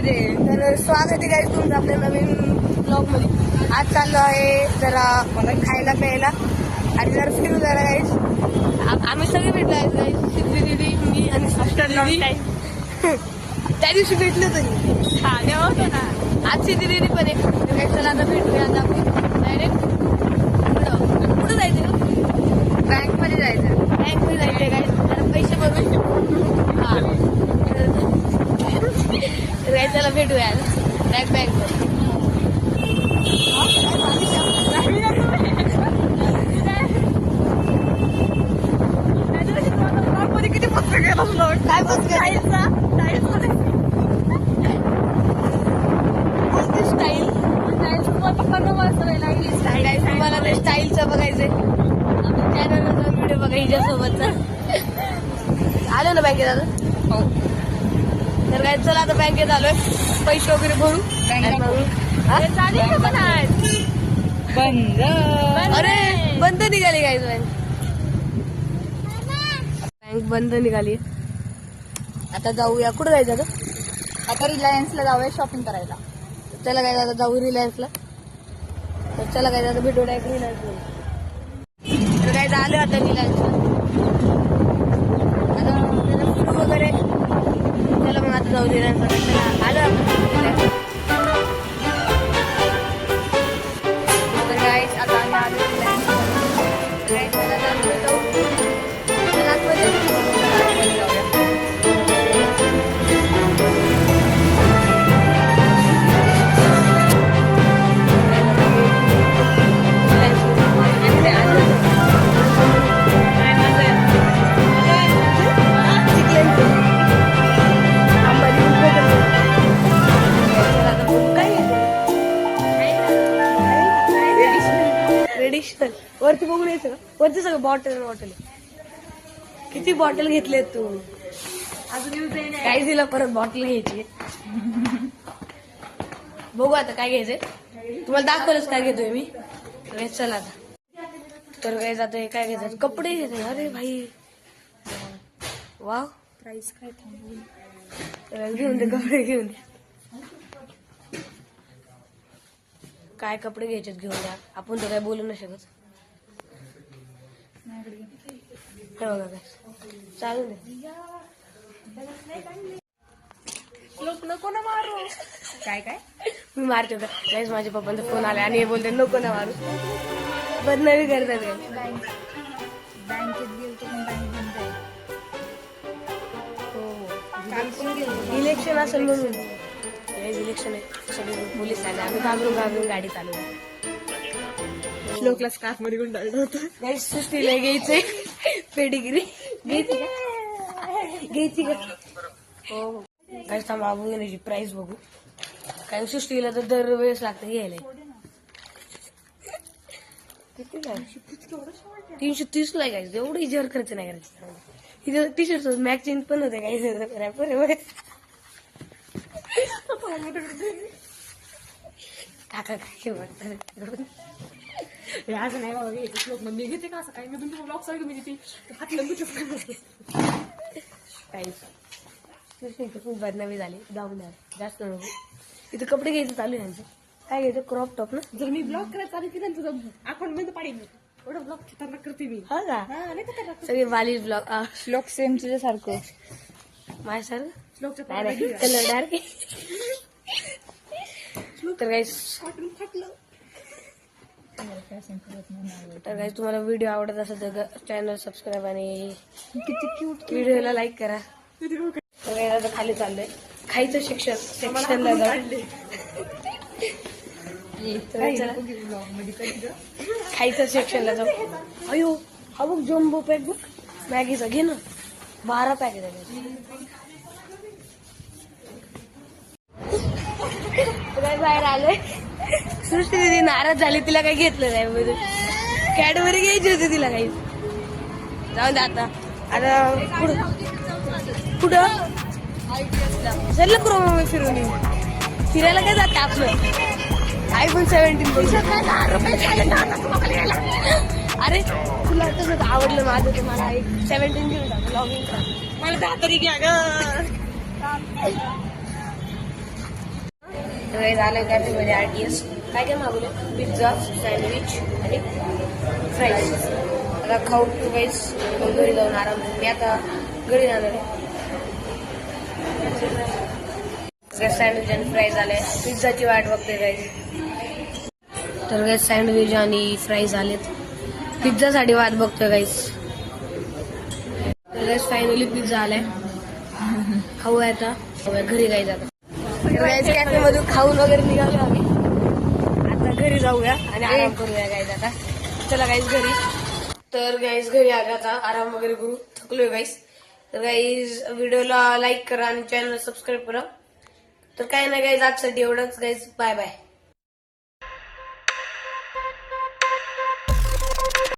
तर स्वागत आहे गाईज तुमचं आपल्या नवीन ब्लॉग मध्ये. आज चाललो आहे जरा खायला प्यायला आणि जरा फिरू जरा गाईज. आम्ही सगळे भेटलो आहे गाईज, सिद्धी दिदी, मी आणि त्या दिवशी भेटलो तरी होतो ना. आज सिद्धी दिदी पण आहे. चला आता भेटूया आता आपण डायरेक्ट कुठं जायचं, बँक मध्ये जायचं. बँक मध्ये जायचंय गाईज, जरा पैसे भरून. चला भेटूया बँक मध्ये. किती मस्त गेला काय स्टाईल तुम्हाला ते स्टाईलचं बघायचंय चॅनलला व्हिडिओ बघा हिच्यासोबतचा. आलो ना बँकेत आता. हो तर काय चला आता बँकेत आलोय, पैसे वगैरे भरू. बंद, अरे बंद निघाली काय बँक बंद निघाली. आता जाऊया, कुठं जायचं आता? आता रिलायन्सला जाऊया शॉपिंग करायला. चला काय आता जाऊ रिलायन्सला. तर चला काय आता भेटू डायरेक्ट रिलायन्सला. तर काय आलं आता रिलायन्सला. आता फिरू वगैरे. चला मग आता जाऊ रिलायन्सला. आलं आपण. तर गाईस आता आम्ही आलो रिलायन्सला. वरती बघून यायचं का? वरती सगळं बॉटल किती बॉटल घेतलेत तू? काय दिलं परत बॉटल घ्यायची. बघू आता काय घ्यायचंय. तुम्हाला दाखवलंच काय घेतोय मी. चला आता. तर काय जातोय, काय घ्यायचं? कपडे घेतोय. अरे भाई वा, प्राइस काय थांबून घेऊन दे, कपडे घेऊन दे. काय कपडे घ्यायचे घेऊन द्या. आपण तर काय बोलू नाही शकत. हे बघा काय चालू दे. लोक नको ना मारू. काय काय मी मारते का काहीच. माझ्या पप्पांचा फोन आला आणि हे बोलते नको ना मारू. बदनामी करतात. बँकेत गेलो तर बँक बंद आहे. हो, इलेक्शन असेल म्हणून. इलेक्शन आहे, सगळे पोलीस आले. आम्ही घाबरून गाडी चालवली. श्लोकला स्कार्फ मध्ये गुंडाळलं होतं. काही सुस्तीला घ्यायचंय. पेडिगिरी घ्यायची का? हो काही थांबा, बघू घेण्याची प्राइस बघू. काही सुस्तीला तर दरवेळेस लागतं घ्यायला. किती काय 330 ला घ्यायचं. एवढं इजर खर्च नाही करायचं. इथं टी शर्ट मॅचिंग पण होते काही रॅपर आहे. काका काय वाटतं असं नाही बाबा घेते. श्लोक मी घेते का असं काही. मी तुमच्या ब्लॉग सांगतो मी घेते हातलं काही खूप बदनामी झाली. जाऊन द्या जास्त नको. इथं कपडे घ्यायचं चालू आहे यांचं. काय घ्यायचं? क्रॉप टॉप ना. जर मी ब्लॉग करायला चालू केलं तुझं अकाउंट मध्ये पाडीन. एवढं ब्लॉग खतरनाक करते मी. हा का सगळे बालिश ब्लॉग. श्लोक सेम तुझ्यासारखं माझ्या सर श्लोकच्या कलर डायरेक्ट. तर काही तुम्हाला व्हिडिओ आवडत असेल तर चॅनल सबस्क्राईब आणि किती क्यूट व्हिडिओला लाईक करा. तर आता खाली चाललंय खायचं सेक्शनला जाऊ. खायचं सेक्शनला जाऊ. अयो हा बघ जम्बो पॅक बघ मॅगीचा. घे ना, 12 पॅकेट आहे. बाहेर आलोय. सृष्टी दिदी नाराज झाली. तिला काही घेतलं नाही. कॅडबरी घ्यायची होती तिला काही. जाऊन दे आता. कुठं चल करू मग फिरून फिरायला काय जाते आपलं. iPhone 17 अरे तुला तसं आवडलं माझं. तर मला 17 घेऊन टाक. लॉगिंग मला 10 तरी घ्या ग. तर झालं कॅफेमध्ये RTS. काय काय मागवलं? पिझ्झा, सँडविच आणि फ्राईज. आता खाऊ टू गाईस, घरी जाऊन आराम. मी आता घरी जाणार आहे. सँडविच आणि फ्राईज आले. पिझ्झाची वाट बघते गाईस. तर गाईस सँडविच आणि फ्राईज आलेत. पिझ्झासाठी वाट बघतोय गाईस. तर गाईस फायनली पिझ्झा आलाय. खाऊया आता. घरी गाईस आता. गाईस कॅफे मधून खाऊन वगैरे निघालो आम्ही. आता घरी जाऊया आणि आराम करूया गाईस आता. चला गाईस घरी. तर गाईस घरी आले आता. आराम वगैरे करू. थकलोय गाईस. तर गाईस व्हिडिओला लाईक करा आणि चॅनल सबस्क्राईब करा. तर काय नाही गाईस आजसाठी एवढंच गाईस. Bye bye.